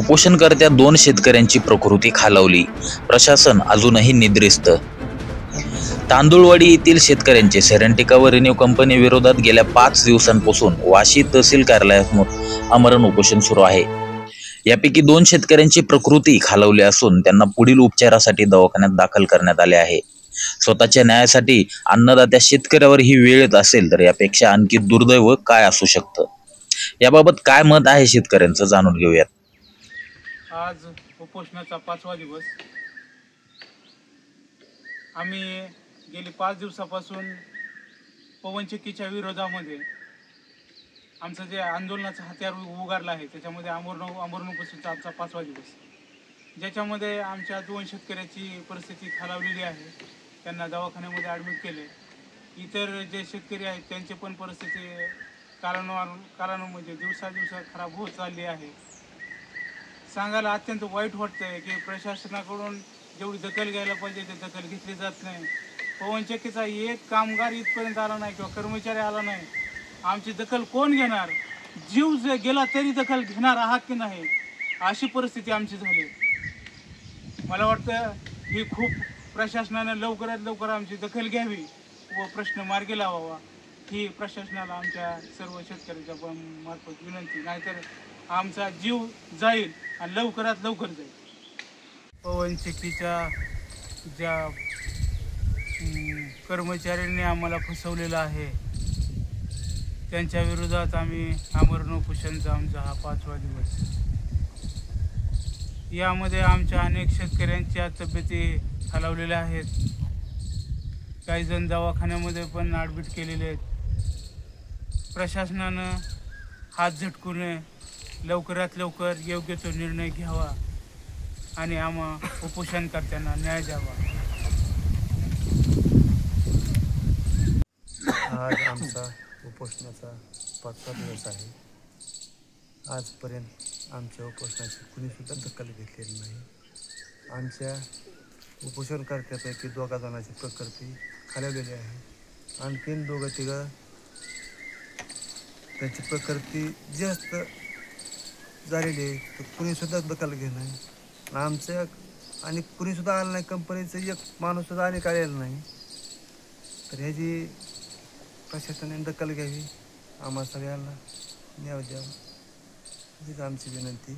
उपोषणकर्त्या 2 शेतकऱ्यांची प्रकृती खालावली. प्रशासन अजूनही निद्रिस्त. तांदुळवाडी येथील शेतकऱ्यांचे सेरेंटिका व रिन्यू कंपनी विरोधात गेल्या 5 दिवसांपासून वाशी तहसील कार्यालयासमोर आमरण उपोषण सुरू आहे. यापैकी 2 शेतकऱ्यांची प्रकृती खालावली असून त्यांना पुढील उपचारासाठी दवाखान्यात दाखल करण्यात आले आहे. स्वतःच्या न्यायासाठी अन्नदात्या शेतकऱ्यावर ही वेळ येत असेल तर यापेक्षा आणखी दुर्दैव काय असू शकतं? याबाबत काय मत आहे शेतकऱ्यांचं, जाणून घेऊयात. आज उपोषणाचा 5वा दिवस. आम्ही गेली 5 दिवसापासून पवनचक्कीच्या विरोधामध्ये आमचं जे आंदोलनाचं हत्यार उगारलं आहे त्याच्यामध्ये आमरण उपोषणाचा आमचा 5वा दिवस, ज्याच्यामध्ये आमच्या 2 शेतकऱ्याची परिस्थिती खालावलेली आहे. त्यांना दवाखान्यामध्ये ॲडमिट केले. इतर जे शेतकरी आहेत त्यांची पण परिस्थिती कालानुमध्ये दिवसा खराब होत चालली आहे. सांगायला अत्यंत वाईट वाटतंय की प्रशासनाकडून जेवढी दखल घ्यायला पाहिजे ते दखल घेतली जात नाही. पवनचक्कीचा एक कामगार इथपर्यंत आला नाही किंवा कर्मचारी आला नाही. आमची दखल कोण घेणार? जीव जे गेला तरी दखल घेणार आहात की नाही, अशी परिस्थिती आमची झाली. मला वाटतं ही खूप प्रशासनानं लवकरात लवकर आमची दखल घ्यावी व प्रश्न मार्गी लावावा ही प्रशासनाला आमच्या सर्व शेतकऱ्यांच्या मार्फत विनंती. नाहीतर आमचा जीव जाईल आणि लवकरात लवकर जाईल. पवनचक्कीच्या ज्या कर्मचाऱ्यांनी आम्हाला फसवलेलं आहे त्यांच्या विरोधात आम्ही आमरण उपोषणाचा आमचा हा 5वा दिवस. यामध्ये आमच्या अनेक शेतकऱ्यांच्या तब्येती खालावलेल्या आहेत. काही जण दवाखान्यामध्ये पण ॲडमिट केलेले आहेत. प्रशासनानं हात झटकू नये, लवकरात लवकर योग्य तो निर्णय घ्यावा आणि आम्हा उपोषणकर्त्यांना न्याय द्यावा. आज आमचा उपोषणाचा 5वा दिवस आहे. आजपर्यंत आमच्या उपोषणाची कुणीसुद्धा दखल घेतलेली नाही. आमच्या उपोषणकर्त्यापैकी 2 जणांची प्रकृती खालावलेली आहे. आणखीन 2-3 त्यांची प्रकृती जास्त झालेली आहे, तर कुणीसुद्धा दखल घेत नाही. आमच्या आणि कुणीसुद्धा आलं नाही. कंपनीचं एक माणूससुद्धा आणि काय आलं नाही. तर ह्याची प्रशासनाने दखल घ्यावी, आम्हा सगळ्यांना न्याय द्यावा हीच आमची विनंती.